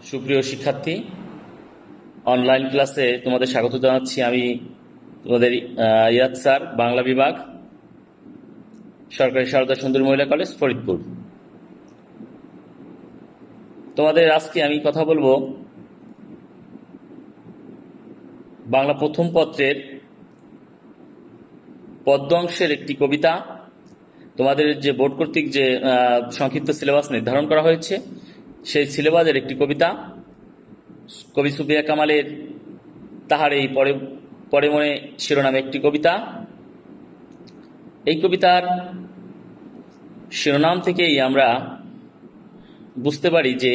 সুপ্রিয় শিক্ষার্থী, অনলাইন ক্লাসে তোমাদের স্বাগত জানাচ্ছি। আমি তোমাদের ইয়াদ স্যার, বাংলা বিভাগ, সরকারি সারদা সুন্দরী মহিলা কলেজ, ফরিদপুর। তোমাদের আজকে আমি কথা বলবো বাংলা প্রথম পত্রের পদ্য অংশের একটি কবিতা। তোমাদের যে বোর্ড কর্তৃক যে সংক্ষিপ্ত সিলেবাস নির্ধারণ করা হয়েছে, সেই সিলেবাসের একটি কবিতা, কবি সুফিয়া কামালের তাহার এই পরে মনে শিরোনামে একটি কবিতা। এই কবিতার শিরোনাম থেকেই আমরা বুঝতে পারি যে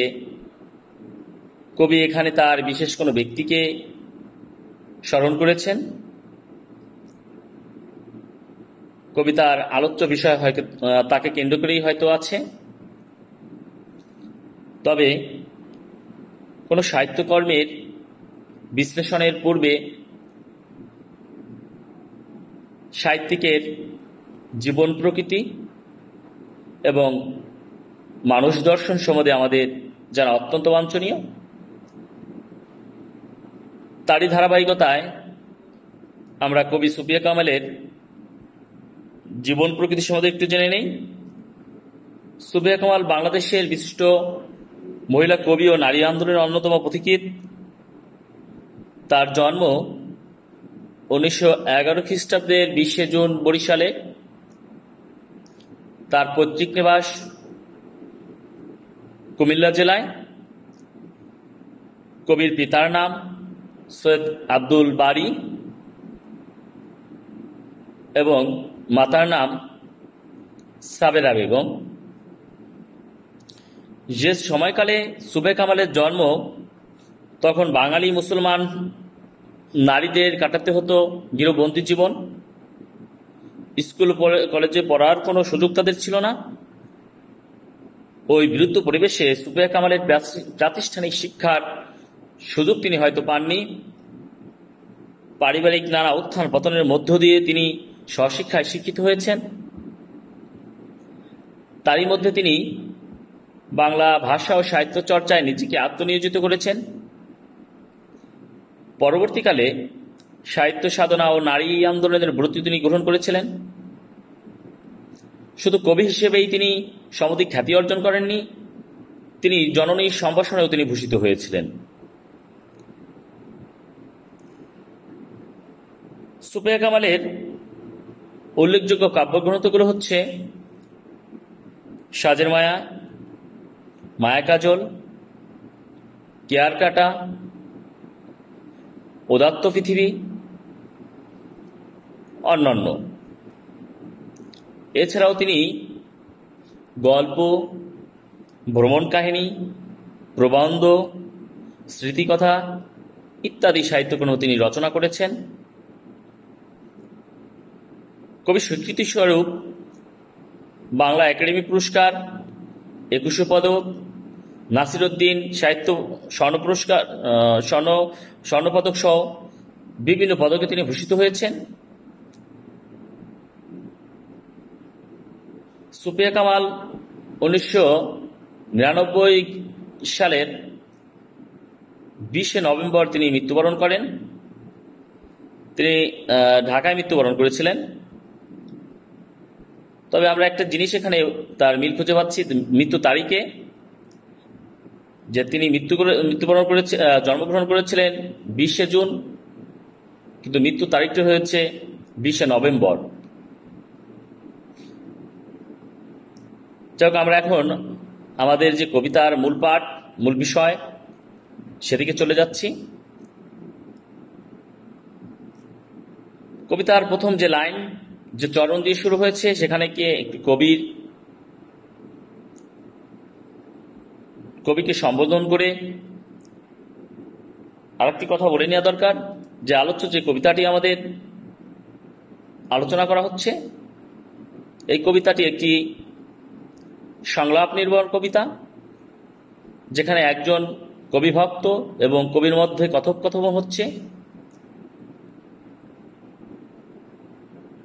কবি এখানে তার বিশেষ কোনো ব্যক্তিকে স্মরণ করেছেন। কবিতার আলোচ্য বিষয় হয়তো তাকে কেন্দ্র করেই হয়তো আছে। তবে কোনো সাহিত্যকর্মের বিশ্লেষণের পূর্বে সাহিত্যিকের জীবন প্রকৃতি এবং মানুষ দর্শন সম্বন্ধে আমাদের যারা অত্যন্ত বাঞ্ছনীয়, তারই ধারাবাহিকতায় আমরা কবি সুফিয়া কামালের জীবন প্রকৃতি সম্বন্ধে একটু জেনে নেই। সুফিয়া কামাল বাংলাদেশের বিশিষ্ট মহিলা কবি ও নারী আন্দোলনের অন্যতম পথিকৃৎ। তার জন্ম 1911 খ্রিস্টাব্দের 20 জুন বরিশালে। তার পৈতৃক নিবাস কুমিল্লা জেলায়। কবির পিতার নাম সৈয়দ আব্দুল বারী এবং মাতার নাম সাবেরা বেগম। যে সময়কালে সুফিয়া কামালের জন্ম, তখন বাঙালি মুসলমান নারীদের কাটাতে হতো গৃহবন্দী জীবন। স্কুল কলেজে পড়ার কোনো সুযোগ তাদের ছিল না। ওই বিরুদ্ধ পরিবেশে সুফিয়া কামালের প্রাতিষ্ঠানিক শিক্ষার সুযোগ তিনি হয়তো পাননি। পারিবারিক নানা উত্থান পতনের মধ্য দিয়ে তিনি স্বশিক্ষায় শিক্ষিত হয়েছেন। তারই মধ্যে তিনি বাংলা ভাষা ও সাহিত্য চর্চায় নিজেকে আত্মনিয়োজিত করেছেন। পরবর্তীকালে সাহিত্য সাধনা ও নারী আন্দোলনের ব্রতী তিনি গ্রহণ করেছিলেন। শুধু কবি হিসেবেই তিনি সমধিক খ্যাতি অর্জন করেননি, তিনি জননীর সম্ভাষণেও তিনি ভূষিত হয়েছিলেন। সুফিয়া কামালের উল্লেখযোগ্য কাব্যগ্রন্থগুলো হচ্ছে সাজের মায়া, মায়া কাজল, কেয়ার কাটা, উদাত্ত পৃথিবী, অন্যান্য। এছাড়াও তিনি গল্প, ভ্রমণ কাহিনী, প্রবন্ধ, স্মৃতিকথা ইত্যাদি সাহিত্যগ্রন্থ তিনি রচনা করেছেন। কবি স্বীকৃতিস্বরূপ বাংলা একাডেমি পুরস্কার, 21 পদক, নাসিরউদ্দিন সাহিত্য স্বর্ণ পুরস্কার, স্বর্ণপদক সহ বিভিন্ন পদকে তিনি ভূষিত হয়েছেন। সুফিয়া কামাল 1999 সালের 20 নভেম্বর তিনি মৃত্যুবরণ করেন। তিনি ঢাকায় মৃত্যুবরণ করেছিলেন। তবে আমরা একটা জিনিস এখানে তার মিল খুঁজে পাচ্ছি মৃত্যু তারিখে, যে তিনি মৃত্যুবরণ করেছে, জন্মগ্রহণ করেছিলেন 20 জুন, কিন্তু মৃত্যু তারিখটা হয়েছে 20 নভেম্বর। যাই হোক, আমরা এখন আমাদের যে কবিতার মূল পাঠ, মূল বিষয়, সেদিকে চলে যাচ্ছি। কবিতার প্রথম যে লাইন, যে চরণ দিয়ে শুরু হয়েছে, সেখানে কি একটি কবিকে সম্বোধন করে আরেকটি কথা বলে নেওয়া দরকার, যে আলোচ্য যে কবিতাটি আমাদের আলোচনা করা হচ্ছে, এই কবিতাটি একটি সংলাপ নির্ভর কবিতা, যেখানে একজন কবি ভক্ত এবং কবির মধ্যে কথোপকথন হচ্ছে।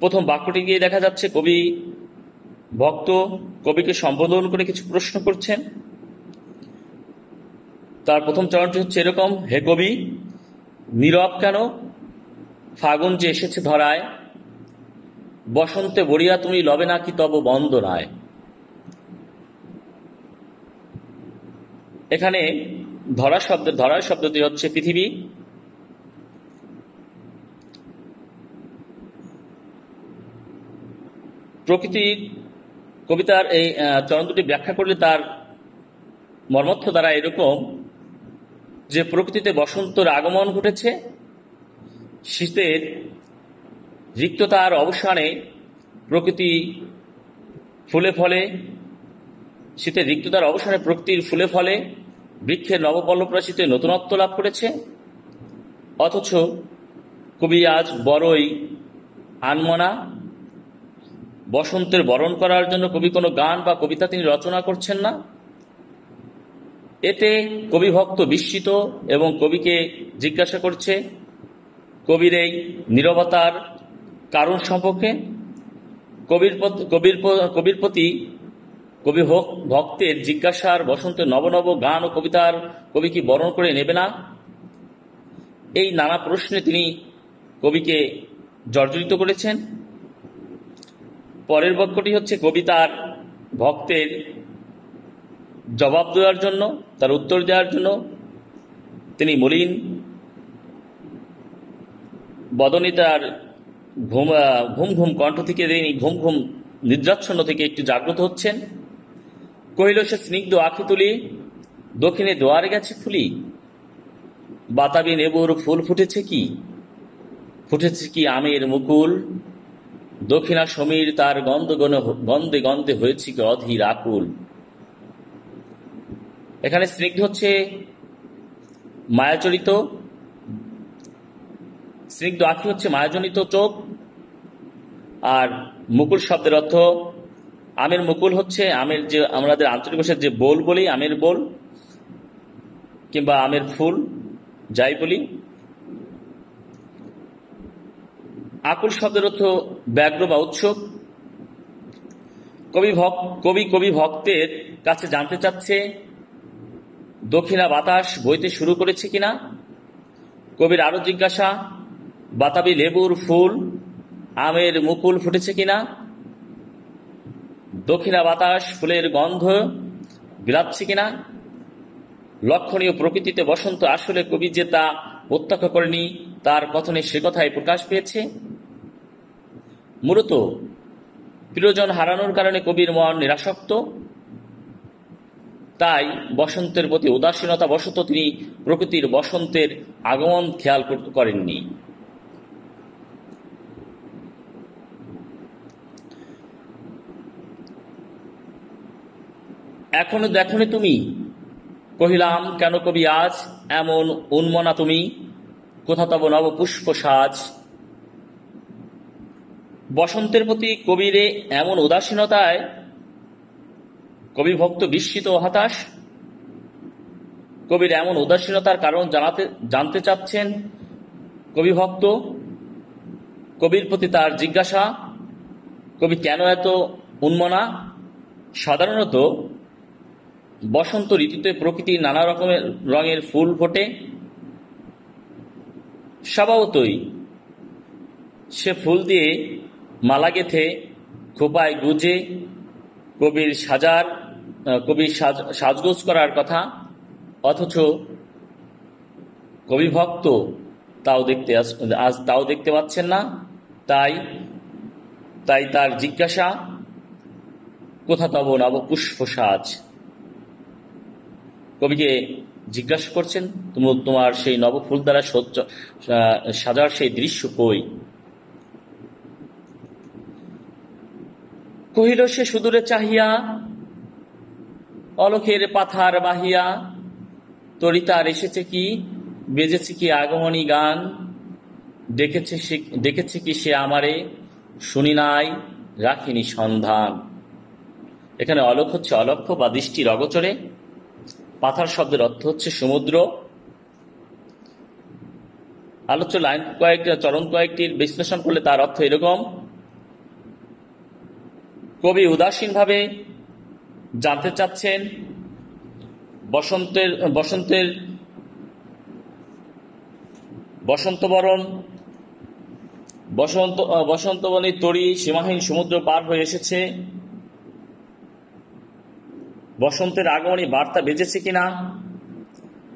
প্রথম বাক্যটি গিয়ে দেখা যাচ্ছে কবি ভক্ত কবিকে সম্বোধন করে কিছু প্রশ্ন করছেন। তার প্রথম চরণটি হচ্ছে এরকম: হে কবি, নীরব কেন? ফাগুন যে এসেছে ধরায়, বসন্তে বড়িয়া তুমি লবে না কি তব বন্দনায়। এখানে ধরার শব্দটি হচ্ছে পৃথিবী। প্রকৃতির কবিতার এই চরণ দুটি ব্যাখ্যা করলে তার মর্মর্থ দ্বারা এরকম যে প্রকৃতিতে বসন্তের আগমন ঘটেছে, শীতের রিক্ততার অবসানে প্রকৃতি ফুলে ফলে, শীতের রিক্ততার অবসানে প্রকৃতির ফুলে ফলে বৃক্ষের নবপল্লব রাশিতে নতুনত্ব লাভ করেছে। অথচ কবি আজ বড়ই আনমনা। বসন্তের বরণ করার জন্য কবি কোনো গান বা কবিতা তিনি রচনা করছেন না। এতে কবি ভক্ত বিস্মিত এবং কবিকে জিজ্ঞাসা করছে কবির এই নীরবতার কারণ সম্পর্কে। কবির প্রতি কবি ভক্তের জিজ্ঞাসার বসন্তের নব নব গান ও কবিতার কবি কি বরণ করে নেবে না? এই নানা প্রশ্নে তিনি কবিকে জর্জরিত করেছেন। পরের বাক্যটি হচ্ছে কবি তার ভক্তের জবাব দেওয়ার জন্য, তার উত্তর দেওয়ার জন্য তিনি মলিন বদনে তার ঘুম ঘুম কণ্ঠ থেকে, তিনি ঘুম নিদ্রাচ্ছন্ন থেকে একটু জাগ্রত হচ্ছেন। কহিল সে স্নিগ্ধ আখি তুলি, দক্ষিণে দোয়ারে গেছে ফুলি, বাতাবি নেবুর ফুল ফুটেছে কি আমের মুকুল, দক্ষিণা সমীর তার গন্ধে গন্ধে হয়েছে কি অধীর আকুল। এখানে স্নিগ্ধ হচ্ছে মায়াচরিত, স্নিগ্ধ আখি হচ্ছে মায়াজনিত চোখ, আর মুকুল শব্দের অর্থ আমের মুকুল হচ্ছে আমের যে আমাদের আঞ্চলিক ভাষায় যে বোল বলি, আমের বোল কিংবা আমের ফুল যাই বলি। আকুল শব্দের অর্থ ব্যগ্র বা উৎসুক। কবি ভক্তের কাছে জানতে চাচ্ছে দক্ষিণা বাতাস বইতে শুরু করেছে কিনা। কবির আরো জিজ্ঞাসা, বাতাবি লেবুর ফুল আমের মুকুল ফুটেছে কিনা। দক্ষিণা বাতাস ফুলের গন্ধ বিলাচ্ছে কিনা। লক্ষণীয় প্রকৃতিতে বসন্ত আসলে কবি যে তা প্রত্যক্ষ করেনি, তার কথনে সে কথাই প্রকাশ পেয়েছে। মূলত প্রিয়জন হারানোর কারণে কবির মন নিরাসক্ত, তাই বসন্তের প্রতি উদাসীনতা বশত তিনি প্রকৃতির বসন্তের আগমন খেয়াল করেননি। এখনো দেখনি তুমি, কহিলাম কেন কবি আজ এমন উন্মনা তুমি, কোথা তব নব পুষ্প সাজ। বসন্তের প্রতি কবির এমন উদাসীনতায় কবি ভক্ত বিস্মিত ও হতাশ। কবির এমন উদাসীনতার কারণ জানতে চাচ্ছেন কবি ভক্ত। কবির প্রতি তার জিজ্ঞাসা, কবি কেন এত উন্মনা। সাধারণত বসন্ত ঋতুতে প্রকৃতির নানা রকমের রঙের ফুল ফোটে। স্বভাবতই সে ফুল দিয়ে মালা গেথে খোপায় গুজে কবির সাজগোজ করার কথা। অথচ কবি ভক্ত তাও দেখতে পাচ্ছেন না। তাই তার জিজ্ঞাসা, কোথা তব নব পুষ্প সাজ। কবিকে জিজ্ঞাসা করছেন তোমার সেই নব ফুল দ্বারা সাজার সেই দৃশ্য কই। কহিল সে সুদূরে চাহিয়া, অলখের পাথার বাহিয়া, তরিতার এসেছে কি, বেজেছে কি আগমনী গান, দেখেছে কি সে আমারে, শুনি নাই রাখিনি সন্ধান। এখানে অলখ হচ্ছে অলক্ষ বা দৃষ্টির অগোচরে। পাথার শব্দের অর্থ হচ্ছে সমুদ্র। আলোচ্য চরণ কয়েকটির বিশ্লেষণ করলে তার অর্থ এরকম: কবি উদাসীনভাবে জানতে চাচ্ছেন বসন্তের বসন্তের বসন্তবরণ বসন্তবনের তরী সীমাহীন সমুদ্র পার হয়ে এসেছে। বসন্তের আগমনী বার্তা বেজেছে কিনা,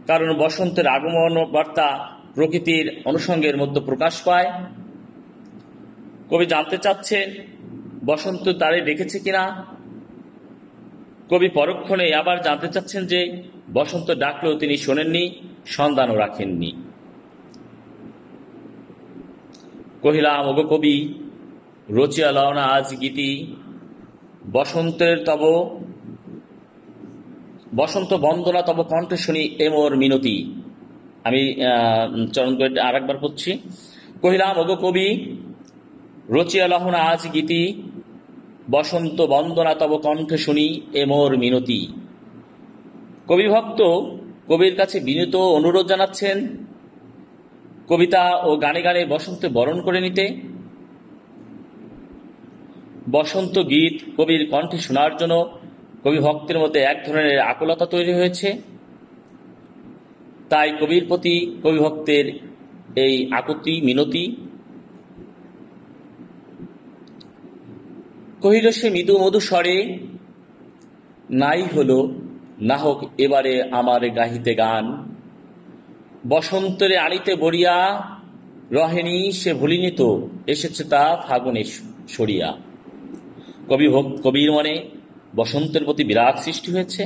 কারণ বসন্তের আগমন বার্তা প্রকৃতির অনুষঙ্গের মধ্যে প্রকাশ পায়। কবি জানতে চাচ্ছে বসন্ত তারে ডেকেছে কিনা। কবি পরক্ষণে আবার জানতে চাচ্ছেন যে বসন্ত ডাকলেও তিনি শোনেননি, সন্ধানও রাখেননি। কহিলাম ওগো কবি, রচিয়া লও না আজ গীতি, বসন্ত বন্দনা তব কণ্ঠে শুনি এমোর মিনতি। আমি চরণ করে আরেকবার পড়ছি। কহিলাম ওগো কবি, রচিয়া লও না আজ গীতি, বসন্ত বন্দনা তব কণ্ঠে শুনি এমোর মিনতি। কবি ভক্ত কবির কাছে বিনীত অনুরোধ জানাচ্ছেন কবিতা ও গানে গানে বসন্তে বরণ করে নিতে। বসন্ত গীত কবির কণ্ঠে শোনার জন্য কবি ভক্তের মধ্যে এক ধরনের আকুলতা তৈরি হয়েছে। তাই কবির প্রতি কবি ভক্তের এই আকুতি মিনতি। কহিল সে মৃদু মধু স্বরে, নাই হলো না হোক এবারে আমার গাহিতে গান, বসন্তরে আনিতে বরিয়া, রহেনি সে ভুলিনি তো, এসেছে তা ফাগুনে সরিয়া। কবির মনে বসন্তের প্রতি বিরাগ সৃষ্টি হয়েছে।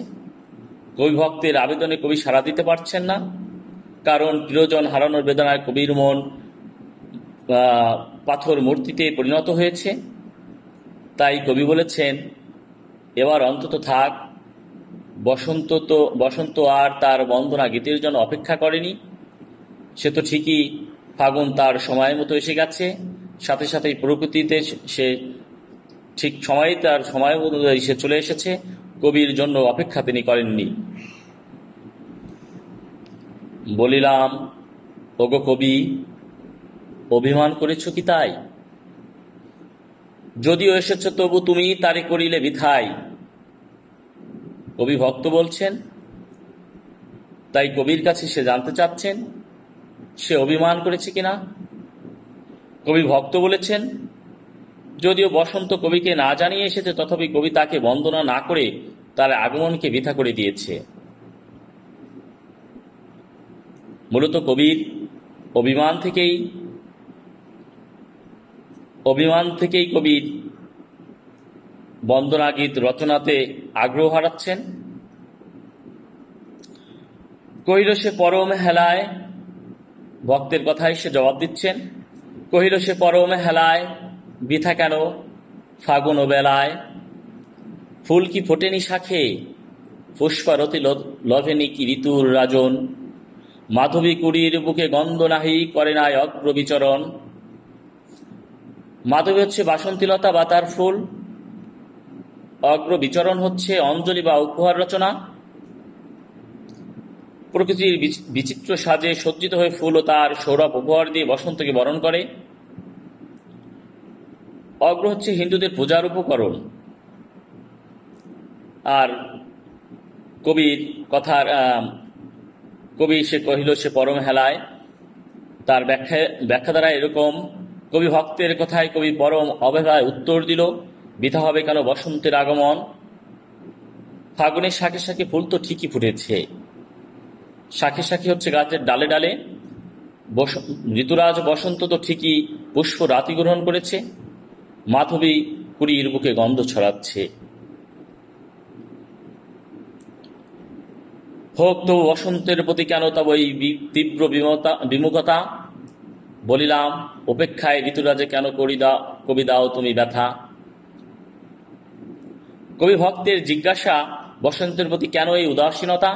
কবি ভক্তের আবেদনে কবি সাড়া দিতে পারছেন না, কারণ প্রিয়জন হারানোর বেদনায় কবির মন পাথর মূর্তিতে পরিণত হয়েছে। তাই কবি বলেছেন এবার অন্তত থাক, বসন্ত আর তার বন্দনা গীতের জন্য অপেক্ষা করেনি। সে তো ঠিকই ফাগুন তার সময় মতো এসে গেছে, সাথে সাথে প্রকৃতিতে সে ঠিক সময়ে তার সময় অনুযায়ী সে চলে এসেছে। কবির জন্য অপেক্ষা তিনি করেননি। বলিলাম ওগো কবি, অভিমান করেছ কি তাই? যদিও এসেছ তবু তুমি তারে করিলে বিথাই। কবি ভক্ত বলছেন, তাই কবির কাছে সে জানতে চাচ্ছেন সে অভিমান করেছে কিনা। কবি ভক্ত বলেছেন যদিও বসন্ত কবিকে না জানিয়ে এসেছে, তথাপি কবি তাকে বন্দনা না করে তার আগমনকে বৃথা করে দিয়েছে। মূলত কবির অভিমান থেকেই কবির বন্দনা গীত রচনাতে আগ্রহ হারাচ্ছেন। কহিল সে পরম হেলায়, ভক্তের কথায় সে জবাব দিচ্ছেন। কহিল সে পরম হেলায়, বৃথা কেন ফাগুন বেলায়, ফুল কি ফোটেনি শাখে, পুষ্পারতি লভেনি কি ঋতুর রাজন, মাধবী কুড়ির বুকে গন্ধ নাহি করে নাই অগ্র বিচরণ। মাধবী হচ্ছে বাসন্তীলতা বা তার ফুল, অগ্র বিচরণ হচ্ছে অঞ্জলি বা উপহার রচনা। প্রকৃতির বিচিত্র সাজে সজ্জিত হয়ে ফুল ও তার সৌরভ উপহার দিয়ে বসন্তকে বরণ করে। অগ্র হচ্ছে হিন্দুদের পূজার উপকরণ। আর কবি সে কহিল সে পরম হেলায়, তার ব্যাখ্যা দ্বারা এরকম, কবি ভক্তের কথায় কবি পরম অবহেলায় উত্তর দিল, বৃথা হবে কেন বসন্তের আগমন। ফাগুনের শাখে শাখে ফুল তো ঠিকই ফুটেছে, শাখে শাখে হচ্ছে গাছের ডালে ডালে। ঋতুরাজ বসন্ত তো ঠিকই পুষ্প রাতি গ্রহণ করেছে, মাধবী কুড়ির বুকে গন্ধ ছড়াচ্ছে। হোক তো বসন্তের প্রতি কেন তব এই তীব্র বিমুখতা। বলিলাম অপেক্ষায় ঋতুরাজে কেন কবি দাও তুমি ব্যথা। কবি ভক্তের জিজ্ঞাসা বসন্তের প্রতি কেন এই উদাসীনতা,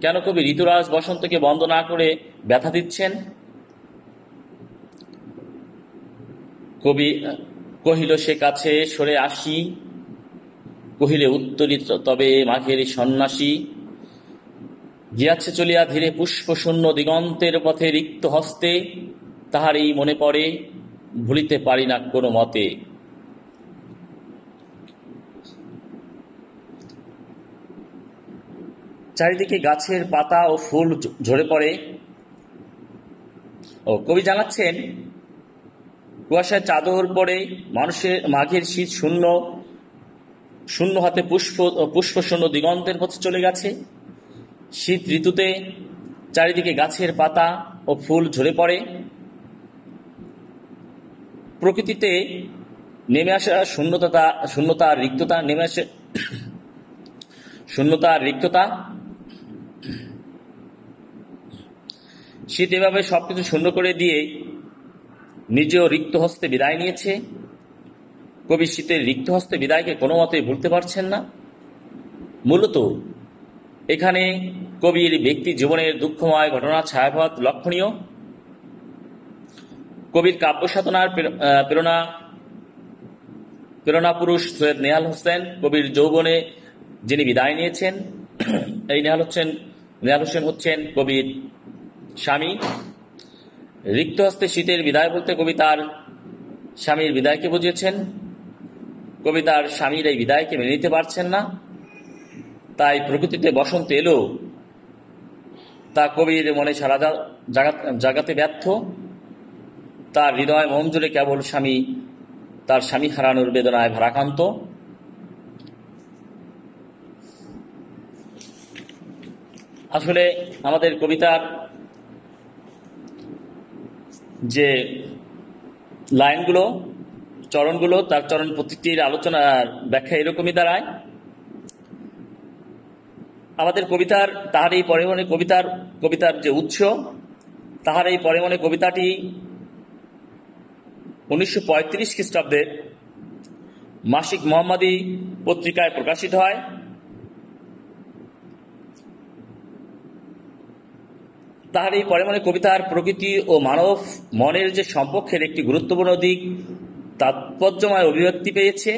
কেন কবি ঋতুরাজ বসন্তকে বন্ধ না করে ব্যথা দিচ্ছেন। কবি কহিল সে কাছে সরে আসি, কহিলে উত্তরিত তবে মাঘের সন্ন্যাসী, গিয়াছে চলিয়া ধীরে পুষ্প শূন্য দিগন্তের পথে রিক্ত হস্তে, তাহারই মনে পড়ে ভুলিতে পারি না কোনো মতে। চারিদিকে গাছের পাতা ও ফুল ঝরে পড়ে। কবি জানাচ্ছেন, কুয়াশায় চাদর পড়ে মানুষের মাঘের শীত শূন্য শূন্য হাতে পুষ্প শূন্য দিগন্তের পথে চলে গেছে। শীত ঋতুতে চারিদিকে গাছের পাতা ও ফুল ঝরে পড়ে। প্রকৃতিতে নেমে আসা শূন্যতার রিক্ততা নেমে আসে, শূন্যতার রিক্ততা। শীত এভাবে সবকিছু শূন্য করে দিয়ে নিজেও রিক্ত হস্তে বিদায় নিয়েছে। কবি শীতের রিক্ত হস্তে বিদায়কে কোনো মতেই ভুলতে পারছেন না। মূলত এখানে কবির ব্যক্তি জীবনের দুঃখময় ঘটনা ছায়াপথ লক্ষণীয়। কবির কাব্য সাধনার প্রেরণা পুরুষ সৈয়দ নেহাল হোসেন কবির যৌবনে যিনি বিদায় নিয়েছেন। এই নেহাল হোসেন হচ্ছেন কবির স্বামী। রিক্ত হস্তে শীতের বিদায় বলতে কবি তার স্বামীর বিদায়কে বুঝিয়েছেন। কবি তার স্বামীর এই বিদায়কে মেনে নিতে পারছেন না। তাই প্রকৃতিতে বসন্ত এলো তা কবির মনে সারা জাগাতে ব্যর্থ। তার হৃদয় মন জুড়ে কেবল তার স্বামী হারানোর বেদনায় ভারাক্রান্ত। আসলে আমাদের কবিতার যে লাইনগুলো, চরণগুলো, তার চরণ প্রতিটির আলোচনার ব্যাখ্যা এরকমই দাঁড়ায়। আমাদের তাহার এই পরিমণে কবিতার যে উৎস, তাহার এই পরিমণে কবিতাটি 1935 খ্রিস্টাব্দে মাসিক মোহাম্মদী পত্রিকায় প্রকাশিত হয়। তাহার এই পরিমণে কবিতার প্রকৃতি ও মানব মনের যে সম্পর্কের একটি গুরুত্বপূর্ণ দিক তাৎপর্যময় অভিব্যক্তি পেয়েছে।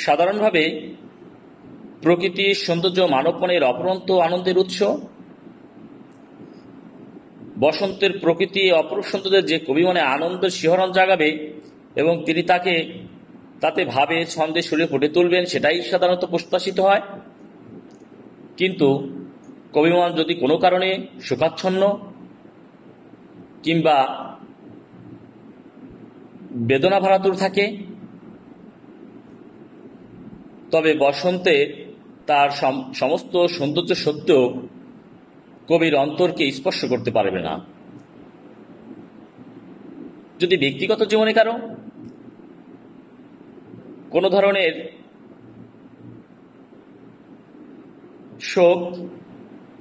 সাধারণভাবে প্রকৃতির সৌন্দর্য মানব মনের অপরন্ত আনন্দের উৎস। বসন্তের প্রকৃতি অপরূপ সৌন্দর্যের যে কবি মনে আনন্দের শিহরণ জাগাবে এবং তিনি তাতে ভাবে ছন্দে সুরে ফুটে তুলবেন, সেটাই সাধারণত প্রত্যাশিত হয়। কিন্তু কবিমন যদি কোনো কারণে শোকাচ্ছন্ন কিংবা বেদনা ভারাতুর থাকে, তবে বসন্তে তার সমস্ত সৌন্দর্য সত্ত্বেও কবির অন্তরকে স্পর্শ করতে পারবে না। যদি ব্যক্তিগত জীবনে কারো কোনো ধরনের শোক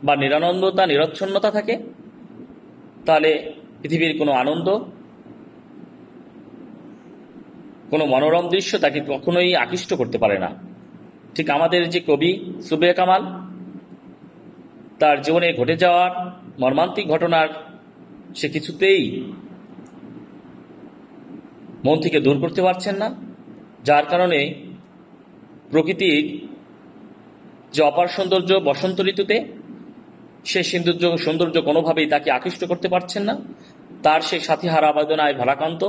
বা নিরানন্দতা, নিরচ্ছন্নতা থাকে, তাহলে পৃথিবীর কোনো আনন্দ, কোনো মনোরম দৃশ্য তাকে কখনোই আকৃষ্ট করতে পারে না। ঠিক আমাদের যে কবি সুবে কামাল, তার জীবনে ঘটে যাওয়ার মর্মান্তিক ঘটনার সে কিছুতেই মন থেকে দূর করতে পারছেন না, যার কারণে প্রকৃতির যে অপার সৌন্দর্য বসন্ত ঋতুতে, সে সৌন্দর্য কোনোভাবেই তাকে আকৃষ্ট করতে পারছেন না। তার সেই সাথী হারা বেদনায় ভারাক্রান্ত।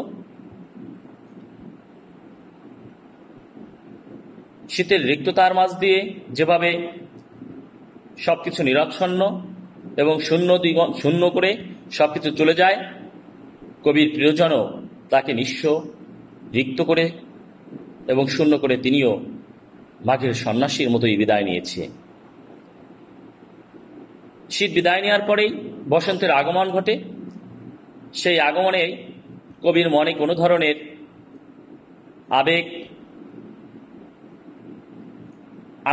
শীতের রিক্ততার মাঝ দিয়ে যেভাবে সবকিছু নিরচ্ছন্ন এবং শূন্য করে সবকিছু চলে যায়, কবির প্রিয়জনও তাকে নিঃস্ব, রিক্ত করে এবং শূন্য করে তিনিও মাঘের সন্ন্যাসীর মতোই বিদায় নিয়েছে। শীত বিদায় নেওয়ার পরেই বসন্তের আগমন ঘটে। সেই আগমনে কবির মনে কোনো ধরনের আবেগ,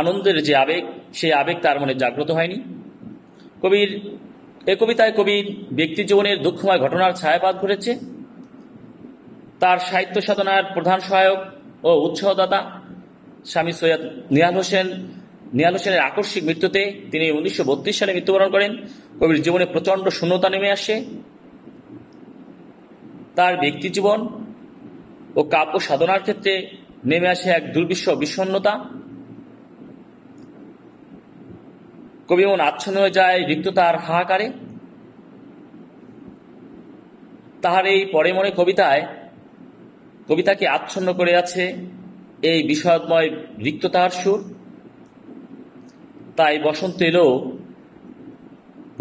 আনন্দের যে আবেগ, সেই আবেগ তার মনে জাগ্রত হয়নি। কবিতায় কবির ব্যক্তি জীবনের দুঃখময় ঘটনার ছায়াপাত ঘটেছে। তার সাহিত্য সাধনার প্রধান সহায়ক ও উৎসাহদাতা স্বামী সৈয়দ নেহাল হোসেনের আকস্মিক মৃত্যুতে, তিনি 1932 সালে মৃত্যুবরণ করেন। কবির জীবনে প্রচন্ড শূন্যতা নেমে আসে। তার ব্যক্তি জীবন ও কাব্য সাধনার ক্ষেত্রে নেমে আসে এক দুর্বিষহ বিষণ্ণতা। কবি মন আচ্ছন্ন হয়ে যায় রিক্ততার হাহাকারে। তাহার এই পরে মনে কবিতাকে আচ্ছন্ন করে আছে এই বিষাদময় রিক্ততার সুর। তাই বসন্ত এলেও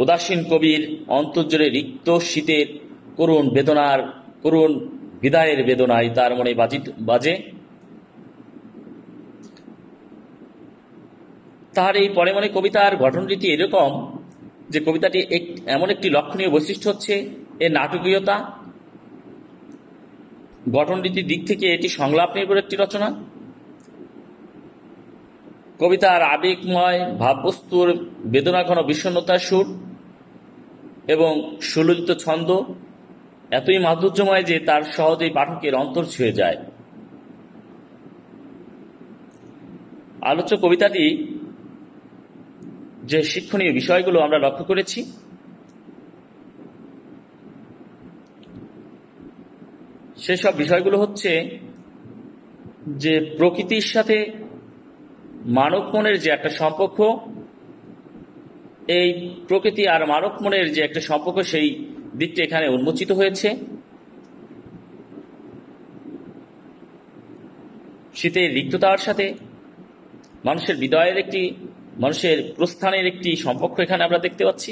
উদাসীন কবির অন্তর্জরে রিক্ত শীতের করুণ বিদায়ের বেদনায় তার মনে বাজে। তার এই পরে মনে কবিতার গঠনরীতি এরকম যে কবিতাটি এমন একটি লক্ষণীয় বৈশিষ্ট্য হচ্ছে এর নাটকীয়তা। গঠনরীতির দিক থেকে এটি সংলাপ নির্ভর একটি রচনা। কবিতার আবেগময় ভাববস্তুর বেদনাঘন বিষণ্ণতার সুর এবং সুললিত ছন্দ এতই মাধুর্যময় যে তার সহজেই পাঠকের অন্তর ছুঁয়ে যায়। আলোচ্য কবিতাটি যে শিক্ষণীয় বিষয়গুলো আমরা লক্ষ্য করেছি, সেসব বিষয়গুলো হচ্ছে যে প্রকৃতির সাথে মানব মনের যে একটা সম্পর্ক, এই প্রকৃতি আর মানব মনের যে একটা সম্পর্ক, সেই দিকটি এখানে উন্মোচিত হয়েছে। শীতের রিক্ততার সাথে মানুষের প্রস্থানের একটি সম্পর্ক এখানে আমরা দেখতে পাচ্ছি।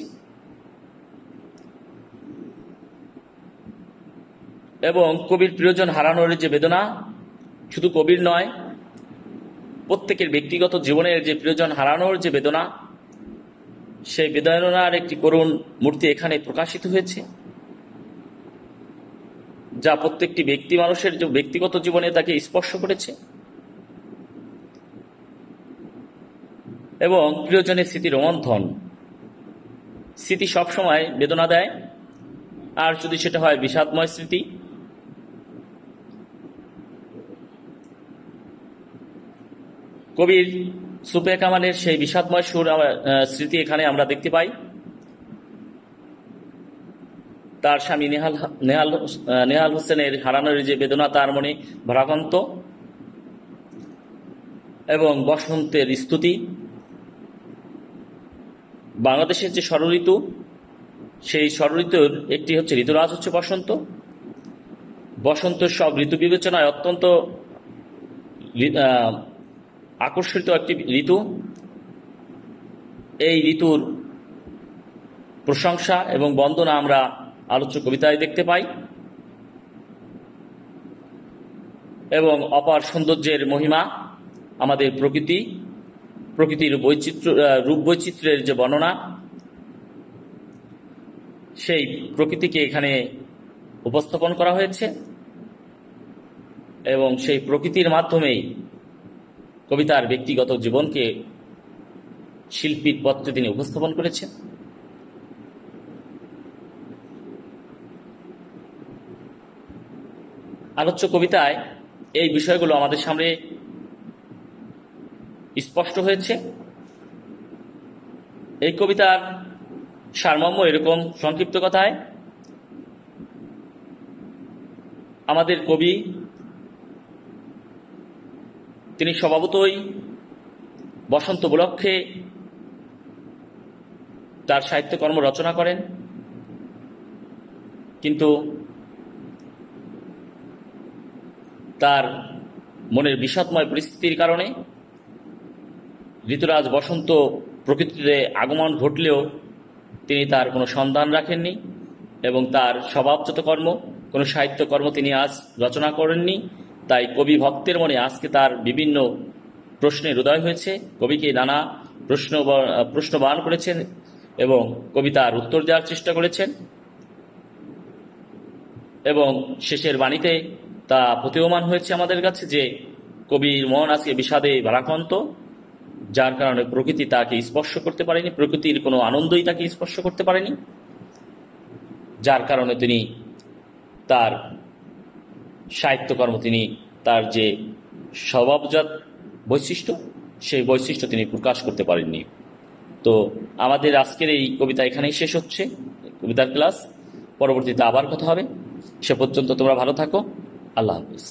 এবং কবির প্রিয়জন হারানোর যে বেদনা, শুধু কবির নয়, প্রত্যেকের ব্যক্তিগত জীবনের যে প্রিয়জন হারানোর যে বেদনা, সেই বেদনার একটি করুণ মূর্তি এখানে প্রকাশিত হয়েছে, যা প্রত্যেকটি মানুষের যে ব্যক্তিগত জীবনে তাকে স্পর্শ করেছে। এবং প্রিয়জনের স্মৃতি রোমন্থন। স্মৃতি সবসময় বেদনা দেয়, আর যদি সেটা হয় বিষাদময় স্মৃতি। কবির সুবে কামালের সেই বিষাদময় স্মৃতি এখানে আমরা দেখতে পাই। তার স্বামী নেহাল হোসেনের হারানোর যে বেদনা তার মনে ভারাক্রান্ত, এবং বসন্তের স্তুতি। বাংলাদেশের যে ষড়ঋতু, সেই ষড়ঋতুর একটি হচ্ছে ঋতুরাজ হচ্ছে বসন্ত। বসন্ত সব ঋতু বিবেচনায় অত্যন্ত আকর্ষিত একটি ঋতু। এই ঋতুর প্রশংসা এবং বন্দনা আমরা আলোচ্য কবিতায় দেখতে পাই। এবং অপার সৌন্দর্যের মহিমা, আমাদের প্রকৃতির রূপ বৈচিত্র্যের যে বর্ণনা, সেই প্রকৃতিকে এখানে উপস্থাপন করা হয়েছে। এবং সেই প্রকৃতির মাধ্যমেই কবিতার ব্যক্তিগত জীবনকে শিল্পীর পত্রে তিনি উপস্থাপন করেছেন। আলোচ্য কবিতায় এই বিষয়গুলো আমাদের সামনে স্পষ্ট হয়েছে। এই কবিতার সারমর্ম এরকম সংক্ষিপ্ত কথায়, আমাদের কবি তিনি স্বভাবতই বসন্ত উপলক্ষে তার সাহিত্যকর্ম রচনা করেন, কিন্তু তার মনের বিষাদময় পরিস্থিতির কারণে ঋতুরাজ বসন্ত প্রকৃতিতে আগমন ঘটলেও তিনি তার কোনো সন্ধান রাখেননি, এবং তার স্বভাবজাত কর্ম, কোনো সাহিত্যকর্ম তিনি আজ রচনা করেননি। তাই কবি ভক্তের মনে আজকে তার বিভিন্ন প্রশ্নের উদয় হয়েছে। কবিকে নানা প্রশ্নবান করেছেন এবং কবি তার উত্তর দেওয়ার চেষ্টা করেছেন। এবং শেষের বাণীতে তা প্রতীয়মান হয়েছে আমাদের কাছে যে কবির মন আজকে বিষাদে ভারাক্রান্ত, যার কারণে প্রকৃতি তাকে স্পর্শ করতে পারেনি, প্রকৃতির কোনো আনন্দই তাকে স্পর্শ করতে পারেনি, যার কারণে তিনি তার সাহিত্যকর্ম, তিনি তার যে স্বভাবজাত বৈশিষ্ট্য, সেই বৈশিষ্ট্য তিনি প্রকাশ করতে পারেননি। তো আমাদের আজকের এই কবিতা এখানেই শেষ হচ্ছে, কবিতার ক্লাস। পরবর্তীতে আবার কথা হবে। সে পর্যন্ত তোমরা ভালো থাকো। আল্লাহ হাফিজ।